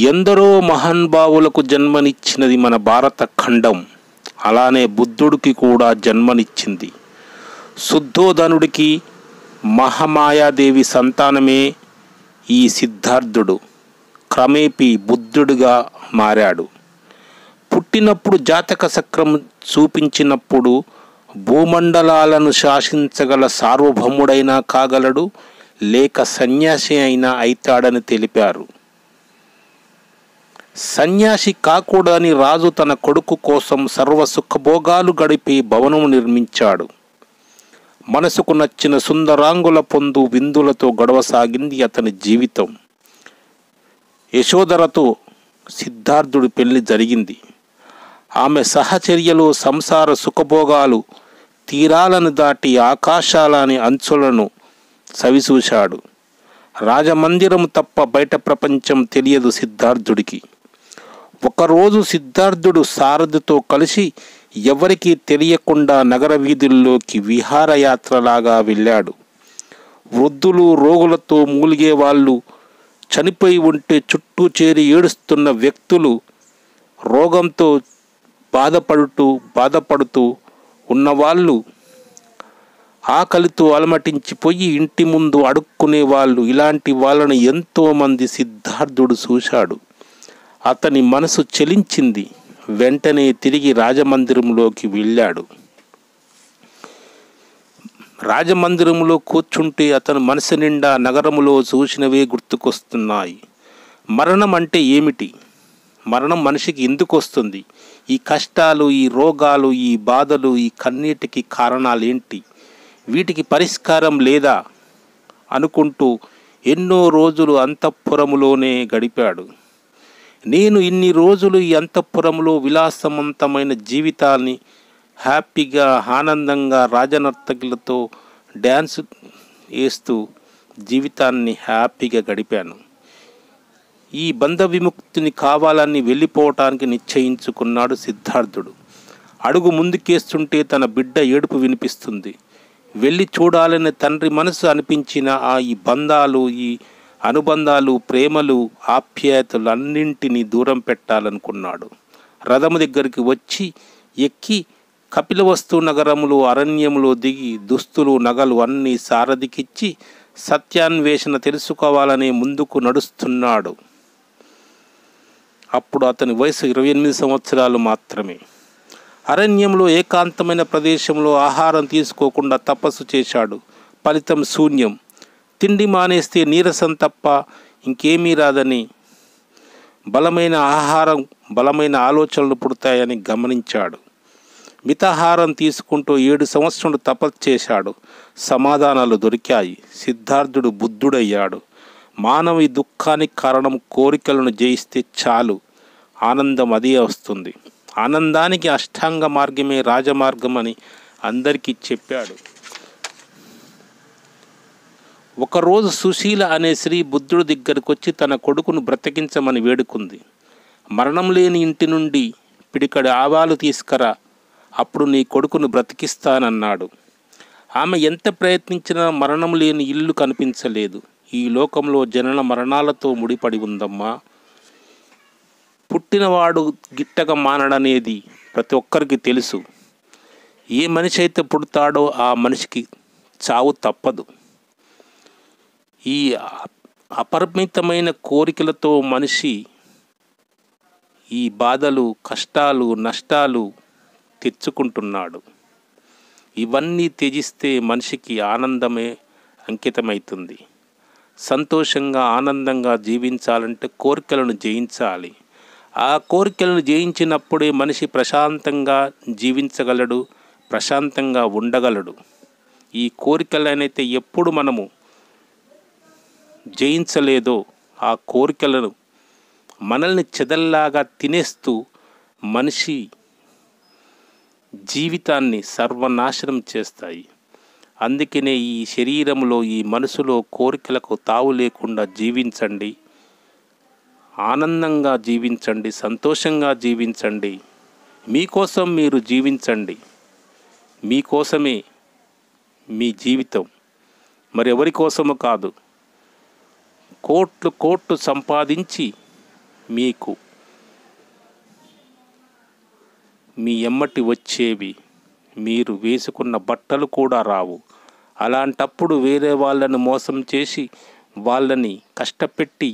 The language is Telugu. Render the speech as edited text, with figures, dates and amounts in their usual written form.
ఎందరో మహానుభావులకు జన్మనిచ్చినది మన భారత ఖండం. అలానే బుద్ధుడికి కూడా జన్మనిచ్చింది. శుద్ధోధనుడికి మహామాయాదేవి సంతానమే ఈ సిద్ధార్థుడు. క్రమేపీ బుద్ధుడిగా మారాడు. పుట్టినప్పుడు జాతక చక్రం చూపించినప్పుడు భూమండలాలను శాసించగల సార్వభౌముడైనా కాగలడు, లేక సన్యాసి అయినా అయితాడని తెలిపారు. సన్యాసి కాకూడదని రాజు తన కొడుకు కోసం సర్వ సుఖభోగాలు గడిపి భవనం నిర్మించాడు. మనసుకు నచ్చిన సుందరాంగుల పొందు విందులతో గడవసాగింది అతని జీవితం. యశోధరతో సిద్ధార్థుడి పెళ్లి జరిగింది. ఆమె సహచర్యలో సంసార సుఖభోగాలు తీరాలను దాటి ఆకాశాలని అంచులను సవిచూశాడు. రాజమందిరం తప్ప బయట ప్రపంచం తెలియదు సిద్ధార్థుడికి. ఒకరోజు సిద్ధార్థుడు సారథితో కలిసి ఎవరికీ తెలియకుండా నగర వీధుల్లోకి విహారయాత్రలాగా వెళ్ళాడు. వృద్ధులు, రోగులతో మూలిగే వాళ్ళు, చనిపోయి ఉంటే చుట్టూ చేరి ఏడుస్తున్న వ్యక్తులు, రోగంతో బాధపడుతూ ఉన్నవాళ్ళు, ఆకలితో అలమటించిపోయి ఇంటి ముందు అడుక్కునే వాళ్ళు, ఇలాంటి వాళ్ళని ఎంతోమంది సిద్ధార్థుడు చూశాడు. అతని మనసు చలించింది. వెంటనే తిరిగి రాజమందిరంలోకి వెళ్ళాడు. రాజమందిరంలో కూర్చుంటే అతని మనసు నిండా నగరములో చూసినవే గుర్తుకొస్తున్నాయి. మరణం అంటే ఏమిటి? మరణం మనిషికి ఎందుకు వస్తుంది? ఈ కష్టాలు, ఈ రోగాలు, ఈ బాధలు, ఈ కన్నీటికి కారణాలేంటి? వీటికి పరిష్కారం లేదా అనుకుంటూ ఎన్నో రోజులు అంతఃపురములోనే గడిపాడు. నేను ఇన్ని రోజులు ఈ అంతఃపురంలో విలాసవంతమైన జీవితాన్ని హ్యాపీగా, ఆనందంగా రాజనర్తకులతో డ్యాన్స్ వేస్తూ జీవితాన్ని హ్యాపీగా గడిపాను. ఈ బంధ విముక్తిని కావాలని వెళ్ళిపోవటానికి నిశ్చయించుకున్నాడు సిద్ధార్థుడు. అడుగు ముందుకేస్తుంటే తన బిడ్డ ఏడుపు వినిపిస్తుంది. వెళ్ళి చూడాలనే తండ్రి మనసు అనిపించిన ఈ బంధాలు, ఈ అనుబంధాలు, ప్రేమలు, ఆప్యాయతలు అన్నింటినీ దూరం పెట్టాలనుకున్నాడు. రథము దగ్గరికి వచ్చి ఎక్కి కపిలవస్తు నగరములో అరణ్యములో దిగి దుస్తులు, నగలు అన్నీ సారథికిచ్చి సత్యాన్వేషణ తెలుసుకోవాలనే ముందుకు నడుస్తున్నాడు. అప్పుడు అతని వయసు 28 సంవత్సరాలు మాత్రమే. అరణ్యంలో ఏకాంతమైన ప్రదేశంలో ఆహారం తీసుకోకుండా తపస్సు చేశాడు. ఫలితం శూన్యం. తిండి మానేస్తే నీరసం తప్ప ఇంకేమీ రాదని, బలమైన ఆహారం బలమైన ఆలోచనలు పుడతాయని గమనించాడు. మితాహారం తీసుకుంటూ 7 సంవత్సరాలు తపస్సు చేశాడు. సమాధానాలు దొరికాయి. సిద్ధార్థుడు బుద్ధుడయ్యాడు. మానవి దుఃఖానికి కారణం కోరికలను జయిస్తే చాలు, ఆనందం అదే వస్తుంది. ఆనందానికి అష్టాంగ మార్గమే రాజమార్గం అని అందరికీ చెప్పాడు. ఒకరోజు సుశీల అనే స్త్రీ బుద్ధుడి దగ్గరకు వచ్చి తన కొడుకును బ్రతికించమని వేడుకుంది. మరణం లేని ఇంటి నుండి పిడికడి ఆవాలు తీసుకురా, అప్పుడు నీ కొడుకును బ్రతికిస్తానన్నాడు. ఆమె ఎంత ప్రయత్నించినా మరణం లేని ఇల్లు కనిపించలేదు. ఈ లోకంలో జనన మరణాలతో ముడిపడి ఉందమ్మా. పుట్టినవాడు గిట్టక మానడనేది ప్రతి ఒక్కరికి తెలుసు. ఏ మనిషి అయితే పుడతాడో ఆ మనిషికి చావు తప్పదు. ఈ అపరిమితమైన కోరికలతో మనిషి ఈ బాధలు, కష్టాలు, నష్టాలు తెచ్చుకుంటున్నాడు. ఇవన్నీ త్యజిస్తే మనిషికి ఆనందమే అంకితమవుతుంది. సంతోషంగా, ఆనందంగా జీవించాలంటే కోరికలను జయించాలి. ఆ కోరికలను జయించినప్పుడే మనిషి ప్రశాంతంగా జీవించగలడు, ప్రశాంతంగా ఉండగలడు. ఈ కోరికలనైతే ఎప్పుడు మనము జయించలేదో ఆ కోరికలను మనల్ని చెదల్లాగా తినేస్తూ మనిషి జీవితాన్ని సర్వనాశనం చేస్తాయి. అందుకనే ఈ శరీరంలో, ఈ మనసులో కోరికలకు తావు లేకుండా జీవించండి. ఆనందంగా జీవించండి, సంతోషంగా జీవించండి. మీకోసం మీరు జీవించండి. మీకోసమే మీ జీవితం, మరి ఎవరి కోసమో కాదు. కోట్లు కోట్లు సంపాదించి మీకు మీ ఎమ్మటి వచ్చేవి మీరు వేసుకున్న బట్టలు కూడా రావు. అలాంటప్పుడు వేరే వాళ్ళను మోసం చేసి వాళ్ళని కష్టపెట్టి